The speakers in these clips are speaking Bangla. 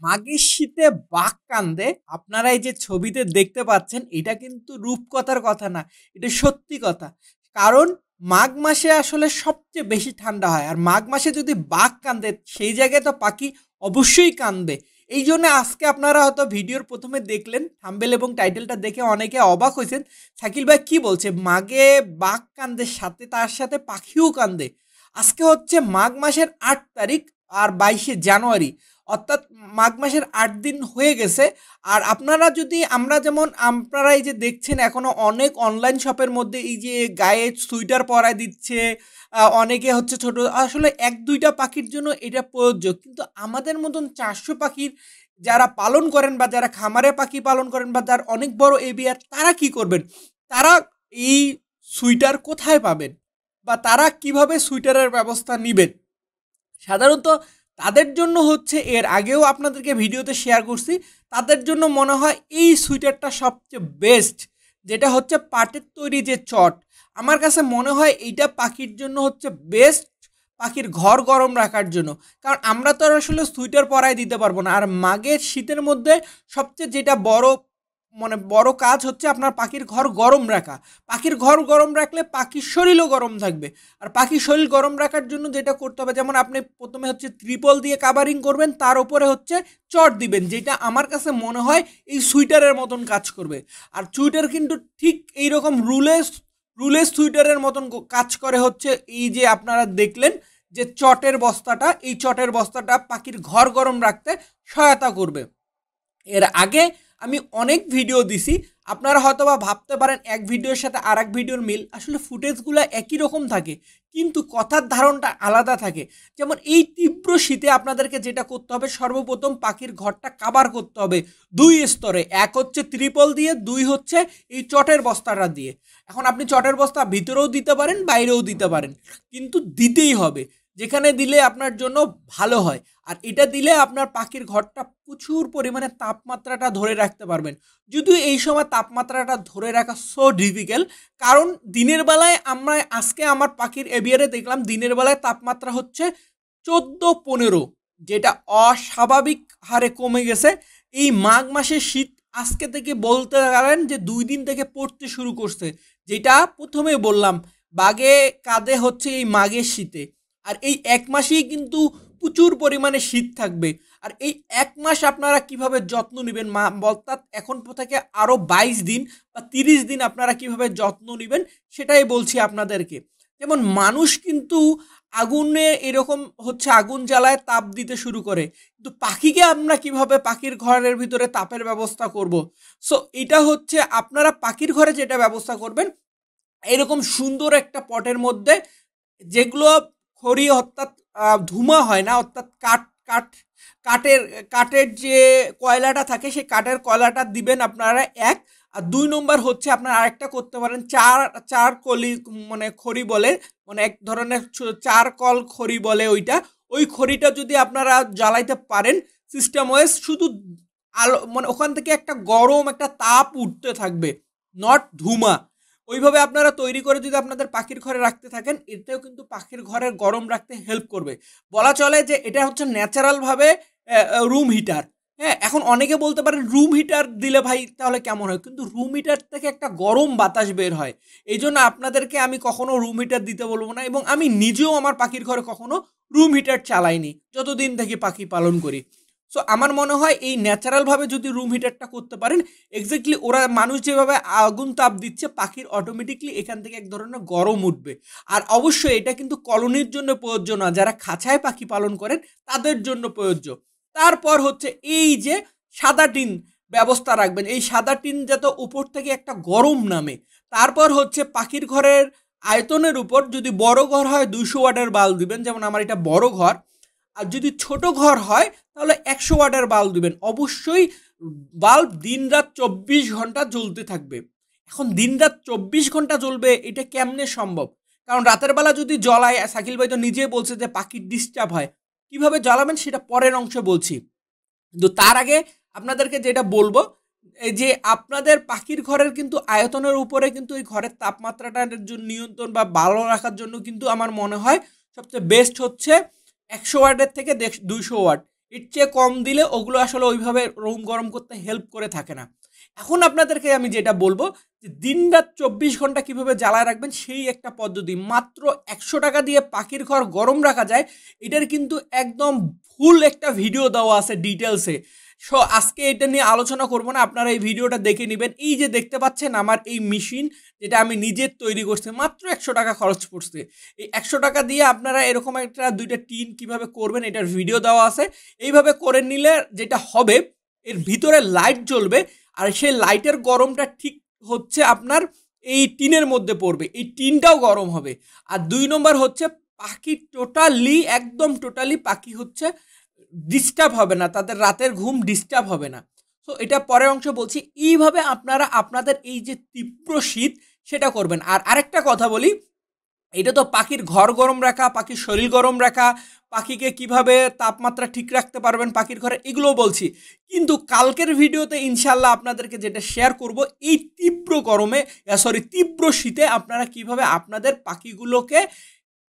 মাঘের শীতে বাঘ কান্দে আপনারা এই যে ছবিতে দেখতে পাচ্ছেন এটা কিন্তু রূপকথার কথা না, এটা সত্যি কথা। কারণ মাঘ মাসে আসলে সবচেয়ে বেশি ঠান্ডা হয়, আর মাঘ মাসে যদি বাঘ কান্দে সেই জায়গায় তো পাখি অবশ্যই কান্দবে। এই জন্য আজকে আপনারা হয়তো ভিডিওর প্রথমে দেখলেন থাম্বনেল এবং টাইটেলটা দেখে অনেকে অবাক হয়েছেন, শাকিল ভাই কি বলছে মাঘে বাঘ কান্দে সাথে তার সাথে পাখিও কান্দে। আজকে হচ্ছে মাঘ মাসের ৮ তারিখ আর ২২শে জানুয়ারি, অর্থাৎ মাঘ মাসের ৮ দিন হয়ে গেছে। আর আপনারা যদি আমরা যেমন আপনারা এই যে দেখছেন এখনও অনেক অনলাইন শপের মধ্যে এই যে গায়ে সোয়েটার পরায় দিচ্ছে, অনেকে হচ্ছে ছোট আসলে ১-২টা পাখির জন্য এটা প্রযোজ্য, কিন্তু আমাদের মতন ৪০০ পাখির যারা পালন করেন বা যারা খামারে পাখি পালন করেন বা যার অনেক বড় এবিআর, তারা কি করবেন? তারা এই সোয়েটার কোথায় পাবেন বা তারা কিভাবে সোয়েটারের ব্যবস্থা নেবেন? সাধারণত তাদের জন্য হচ্ছে এর আগেও আপনাদেরকে ভিডিওতে শেয়ার করছি, তাদের জন্য মনে হয় এই সোয়েটারটা সবচেয়ে বেস্ট, যেটা হচ্ছে পাটের তৈরি যে চট। আমার কাছে মনে হয় এইটা পাখির জন্য হচ্ছে বেস্ট, পাখির ঘর গরম রাখার জন্য। কারণ আমরা তো আর আসলে সোয়েটার পরায় দিতে পারবো না, আর মাঘের শীতের মধ্যে সবচেয়ে যেটা বড় বড় কাজ হচ্ছে আপনার পাখির ঘর গরম রাখা। পাখির ঘর গরম রাখলে পাখির শরীরও গরম থাকবে। আর পাখির শরীর গরম রাখার জন্য যেটা করতে হবে, যেমন আপনি প্রথমে হচ্ছে ত্রিপল দিয়ে কাভারিং করবেন, তার উপরে হচ্ছে চট দিবেন, যেটা আমার কাছে মনে হয় এই সুইটারের মতন কাজ করবে। আর সুইটার কিন্তু ঠিক এইরকম রুলেস সুইটারের মতন কাজ করে হচ্ছে এই যে আপনারা দেখলেন যে চটের বস্তাটা, এই চটের বস্তাটা পাখির ঘর গরম রাখতে সহায়তা করবে। এর আগে আমি অনেক ভিডিও দিছি, আপনারা হয়তো বা ভাবতে পারেন এক ভিডিওর সাথে আর এক ভিডিওর মিল, আসলে ফুটেজগুলো একই রকম থাকে কিন্তু কথার ধারণটা আলাদা থাকে। যেমন এই তীব্র শীতে আপনাদেরকে যেটা করতে হবে, সর্বপ্রথম পাখির ঘরটা কাভার করতে হবে ২ স্তরে, এক হচ্ছে ত্রিপল দিয়ে, ২ হচ্ছে এই চটের বস্তাটা দিয়ে। এখন আপনি চটের বস্তা ভিতরেও দিতে পারেন বাইরেও দিতে পারেন, কিন্তু দিতেই হবে, যেখানে দিলে আপনার জন্য ভালো হয়। আর এটা দিলে আপনার পাখির ঘরটা প্রচুর পরিমাণে তাপমাত্রাটা ধরে রাখতে পারবেন। যদিও এই সময় তাপমাত্রাটা ধরে রাখা সো ডিফিকাল্ট, কারণ দিনের বেলায় আমরা আজকে আমার পাখির এভিয়ারে দেখলাম দিনের বেলায় তাপমাত্রা হচ্ছে ১৪-১৫, যেটা অস্বাভাবিক হারে কমে গেছে। এই মাঘ মাসের শীত আজকে থেকে বলতে পারেন যে ২ দিন থেকে পড়তে শুরু করছে, যেটা প্রথমে বললাম বাঘে কাঁদে হচ্ছে এই মাঘের শীতে। আর এই ১ মাসেই কিন্তু প্রচুর পরিমাণে শীত থাকবে। আর এই ১ মাস আপনারা কিভাবে যত্ন নেবেন, অর্থাৎ এখন থেকে আরও ২২ দিন বা ৩০ দিন আপনারা কিভাবে যত্ন নেবেন সেটাই বলছি আপনাদেরকে। যেমন মানুষ কিন্তু আগুনে এরকম হচ্ছে আগুন জ্বালায় তাপ দিতে শুরু করে, কিন্তু পাখিকে আমরা কিভাবে পাখির ঘরের ভিতরে তাপের ব্যবস্থা করব? সো এটা হচ্ছে আপনারা পাখির ঘরে যেটা ব্যবস্থা করবেন, এরকম সুন্দর একটা পটের মধ্যে, যেগুলো খড়ি অর্থাৎ ধুমা হয় না, অর্থাৎ কাঠ কাঠের কাঠের যে কয়লাটা থাকে সেই কাঠের কয়লাটা দিবেন আপনারা এক। আর ২ নম্বর হচ্ছে আপনারা আরেকটা করতে পারেন, চার কলি মানে খড়ি বলে, মানে এক ধরনের চার কল খড়ি বলে ওইটা, ওই খড়িটা যদি আপনারা জ্বালাইতে পারেন সিস্টেম ওয়াইজ, শুধু আলো মানে ওখান থেকে একটা গরম একটা তাপ উঠতে থাকবে, নট ধুমা। ওইভাবে আপনারা তৈরি করে যদি আপনাদের পাখির ঘরে রাখতে থাকেন, এতেও কিন্তু পাখির ঘরের গরম রাখতে হেল্প করবে। বলা চলে যে এটা হচ্ছে ন্যাচারালভাবে রুম হিটার। হ্যাঁ, এখন অনেকে বলতে পারেন রুম হিটার দিলে ভাই তাহলে কেমন হয়, কিন্তু রুম হিটার থেকে একটা গরম বাতাস বের হয়। এই জন্য আপনাদেরকে আমি কখনো রুম হিটার দিতে বলবো না, এবং আমি নিজেও আমার পাখির ঘরে কখনো রুম হিটার চালাইনি যতদিন থেকে পাখি পালন করি। সো আমার মনে হয় এই ন্যাচারালভাবে যদি রুম হিটারটা করতে পারেন, এক্স্যাক্টলি ওরা মানুষ যেভাবে আগুন তাপ দিচ্ছে, পাখির অটোমেটিকলি এখান থেকে এক ধরনের গরম উঠবে। আর অবশ্যই এটা কিন্তু কলোনির জন্য প্রযোজ্য না, যারা খাঁচায় পাখি পালন করেন তাদের জন্য প্রযোজ্য। তারপর হচ্ছে এই যে সাদা টিন ব্যবস্থা রাখবেন, এই সাদা টিন যাতে উপর থেকে একটা গরম নামে। তারপর হচ্ছে পাখির ঘরের আয়তনের উপর, যদি বড় ঘর হয় ২০০ ওয়াটের বাল্ব দিবেন, যেমন আমার এটা বড় ঘর। আর যদি ছোট ঘর হয় তাহলে ১০০ ওয়াটের বাল্ব দিবেন। অবশ্যই বাল্ব দিনরাত ২৪ ঘন্টা জ্বলতে থাকবে। এখন দিনরাত ২৪ ঘন্টা জ্বলবে এটা কেমনে সম্ভব? কারণ রাতের বেলা যদি জ্বলায়, শাকিল ভাই তো নিজে বলছে যে পাখির ডিস্টার্ব হয়, কিভাবে জ্বালাবেন সেটা পরের অংশে বলছি। কিন্তু তার আগে আপনাদেরকে যেটা বলবো, এই যে আপনাদের পাখির ঘরের কিন্তু আয়তনের উপরে কিন্তু এই ঘরের তাপমাত্রাটার জন্য নিয়ন্ত্রণ বা ভালো রাখার জন্য কিন্তু আমার মনে হয় সবচেয়ে বেস্ট হচ্ছে ১০০ ওয়াটের থেকে ২০০ ওয়াট। এর চেয়ে কম দিলে ওগুলো আসলে ওইভাবে রুম গরম করতে হেল্প করে থাকে না। এখন আপনাদেরকে আমি যেটা বলবো যে দিনরাত 24 ঘন্টা কীভাবে জ্বালায় রাখবেন সেই একটা পদ্ধতি। মাত্র 100 টাকা দিয়ে পাখির ঘর গরম রাখা যায়, এটার কিন্তু একদম ফুল একটা ভিডিও দেওয়া আছে ডিটেলসে। সো আজকে এটা নিয়ে আলোচনা করব না, আপনারা এই ভিডিওটা দেখে নেবেন। এই যে দেখতে পাচ্ছেন আমার এই মেশিন, যেটা আমি নিজের তৈরি করছি, মাত্র 100 টাকা খরচ পড়ছে। এই 100 টাকা দিয়ে আপনারা এরকম একটা 2টা টিন কীভাবে করবেন এটার ভিডিও দেওয়া আছে। এইভাবে করে নিলে যেটা হবে, এর ভিতরে লাইট জ্বলবে, আর সেই লাইটের গরমটা ঠিক হচ্ছে আপনার এই টিনের মধ্যে পড়বে, এই টিনটাও গরম হবে। আর 2 নম্বর হচ্ছে পাখি একদম টোটালি পাখি হচ্ছে ডিস্টার্ব হবে না, তাদের রাতের ঘুম ডিস্টার্ব হবে না। সো এটা পরের অংশ বলছি। এইভাবে আপনারা আপনাদের এই যে তীব্র শীত সেটা করবেন। আর আরেকটা কথা বলি, এটা তো পাখির ঘর গরম রাখা, পাখির শরীর গরম রাখা, পাখিকে কিভাবে তাপমাত্রা ঠিক রাখতে পারবেন পাখির ঘরে, এগুলোও বলছি। কিন্তু কালকের ভিডিওতে ইনশাল্লাহ আপনাদেরকে যেটা শেয়ার করব, এই তীব্র শীতে আপনারা কিভাবে আপনাদের পাখিগুলোকে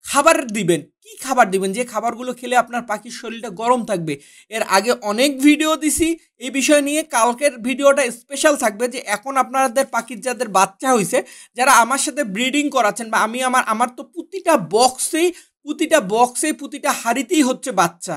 খাবার দিবেন, কি খাবার দিবেন, যে খাবারগুলো খেলে আপনার পাখির শরীরটা গরম থাকবে। এর আগে অনেক ভিডিও দিছি এই বিষয় নিয়ে, কালকের ভিডিওটা স্পেশাল থাকবে। যে এখন আপনাদের পাখির যাদের বাচ্চা হয়েছে, যারা আমার সাথে ব্রিডিং করাচ্ছেন, বা আমার তো প্রতিটা হাড়িতেই হচ্ছে বাচ্চা।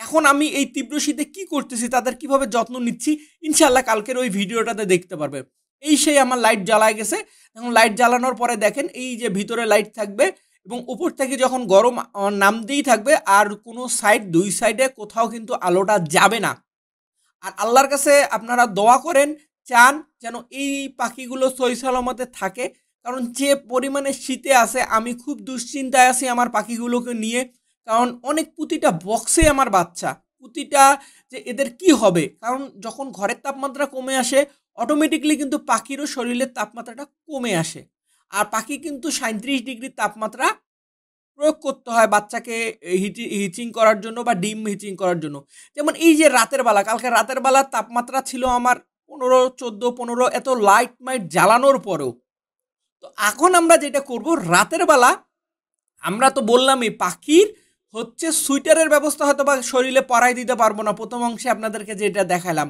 এখন আমি এই তীব্র শীতে কী করতেছি, তাদের কিভাবে যত্ন নিচ্ছি, ইনশাল্লাহ কালকের ওই ভিডিওটাতে দেখতে পারবে। এই সেই আমার লাইট জ্বালায় গেছে। এখন লাইট জ্বালানোর পরে দেখেন এই যে ভিতরে লাইট থাকবে, এবং উপর থেকে যখন গরম নামতেই থাকবে, আর কোনো দুই সাইডে কোথাও কিন্তু আলোটা যাবে না। আর আল্লাহর কাছে আপনারা দোয়া করেন, চান যেন এই পাখিগুলো সহি সালামতে থাকে। কারণ যে পরিমাণে শীতে আছে, আমি খুব দুশ্চিন্তায় আছি আমার পাখিগুলোকে নিয়ে। কারণ প্রতিটা বক্সে আমার বাচ্চা, যে এদের কি হবে। কারণ যখন ঘরের তাপমাত্রা কমে আসে, অটোমেটিকলি কিন্তু পাখিরও শরীরের তাপমাত্রাটা কমে আসে। আর পাখি কিন্তু 37 ডিগ্রি তাপমাত্রা প্রয়োগ করতে হয় বাচ্চাকে হিচিং করার জন্য, বা ডিম হিচিং করার জন্য। যেমন এই যে কালকে রাতের বেলা তাপমাত্রা ছিল আমার 15 এত লাইট জ্বালানোর পরেও। তো এখন আমরা যেটা করব, রাতের বেলা আমরা তো বললামই পাখির হচ্ছে সুইটারের ব্যবস্থা হয়তো বা শরীরে পরাই দিতে পারবো না, প্রথম অংশে আপনাদেরকে যেটা দেখালাম,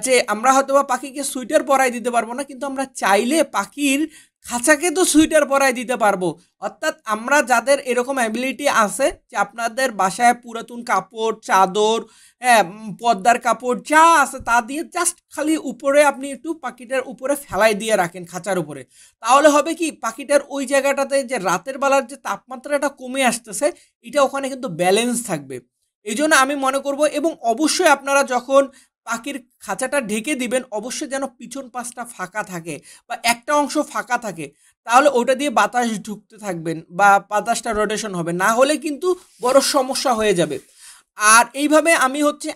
যে আমরা হয়তো বা পাখিকে সুইটার পরাই দিতে পারবো না, কিন্তু আমরা চাইলে পাখির খাঁচাকে তো সুইটার পরাই দিতে পারবো। অর্থাৎ আমরা যাদের এরকম অ্যাবিলিটি আছে যে আপনাদের বাসায় পুরাতন কাপড়, চাদর, পর্দার কাপড় যা আছে তা দিয়ে জাস্ট খালি উপরে আপনি একটু পাখিটার উপরে ফেলাই দিয়ে রাখেন খাঁচার উপরে, তাহলে হবে কি, পাখিটার ওই জায়গাটাতে যে রাতের বেলার যে তাপমাত্রাটা কমে আসতেছে, এটা ওখানে কিন্তু ব্যালেন্স থাকবে। এই জন্য আমি মনে করব, এবং অবশ্যই আপনারা যখন পাখির খাঁচাটা ঢেকে দিবেন, অবশ্যই যেন পিছন পাশটা ফাঁকা থাকে, বা একটা অংশ ফাঁকা থাকে, তাহলে ওটা দিয়ে বাতাস ঢুকতে থাকবেন, বা বাতাসটা রোটেশন হবে, না হলে কিন্তু বড় সমস্যা হয়ে যাবে। আর এইভাবে আমি হচ্ছে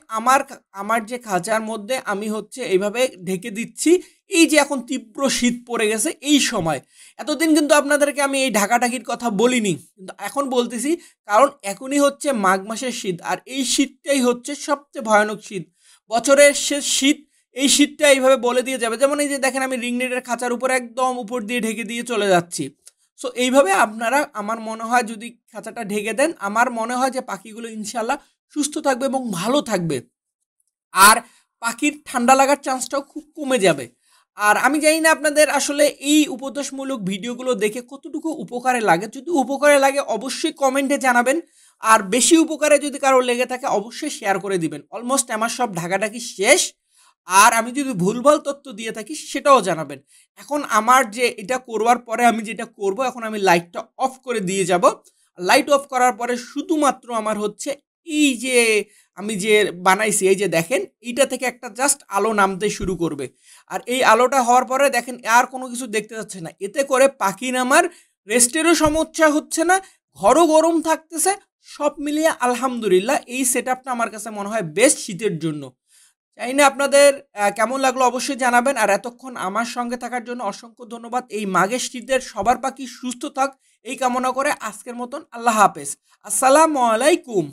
আমার যে খাঁচার মধ্যে আমি হচ্ছে এইভাবে ঢেকে দিচ্ছি। এই যে এখন তীব্র শীত পড়ে গেছে এই সময়, এতদিন কিন্তু আপনাদেরকে আমি এই ঢাকাঢাকির কথা বলিনি, কিন্তু এখন বলতেছি, কারণ এখনই হচ্ছে মাঘ মাসের শীত, আর এই শীতটাই হচ্ছে সবচেয়ে ভয়ানক শীত, বছরের শেষ শীত। এই শীতটা এইভাবে বলে দিয়ে যাবে। যেমন এই যে দেখেন, আমি রিংনেটের খাঁচার উপর একদম উপর দিয়ে ঢেকে দিয়ে চলে যাচ্ছি। সো এইভাবে আপনারা, আমার মনে হয় যদি খাঁচাটা ঢেকে দেন, আমার মনে হয় যে পাখিগুলো ইনশাল্লাহ সুস্থ থাকবে এবং ভালো থাকবে, আর পাখির ঠান্ডা লাগার চান্সটাও খুব কমে যাবে। আর আমি জানি না আপনাদের আসলে এই উপদেশমূলক ভিডিওগুলো দেখে কতটুকু উপকারে লাগে। যদি উপকারে লাগে অবশ্যই কমেন্টে জানাবেন, আর বেশি উপকারে যদি কারো লেগে থাকে অবশ্যই শেয়ার করে দিবেন। অলমোস্ট আমার সব ঢাকাঢাকি শেষ, আর আমি যদি ভুলভাল তথ্য দিয়ে থাকি সেটাও জানাবেন। এখন আমার যে এটা করবার পরে আমি যেটা করব, এখন আমি লাইটটা অফ করে দিয়ে যাব। লাইট অফ করার পরে শুধুমাত্র আমার হচ্ছে এই যে আমি যে বানাইছি, এই যে দেখেন, এইটা থেকে একটা জাস্ট আলো নামতে শুরু করবে। আর এই আলোটা হওয়ার পরে দেখেন আর কোনো কিছু দেখতে যাচ্ছে না, এতে করে পাখির আমার রেস্টেরও সমস্যা হচ্ছে না, ঘরও গরম থাকতেছে। সব মিলিয়ে আলহামদুলিল্লাহ এই সেটআপটা আমার কাছে মনে হয় বেস্ট শীতের জন্য। জানি না আপনাদের কেমন লাগলো অবশ্যই জানাবেন। আর এতক্ষণ আমার সঙ্গে থাকার জন্য অসংখ্য ধন্যবাদ। এই মাঘের শীতের সবার পাখি সুস্থ থাক এই কামনা করে আজকের মতন আল্লাহ হাফেজ। আসসালামু আলাইকুম।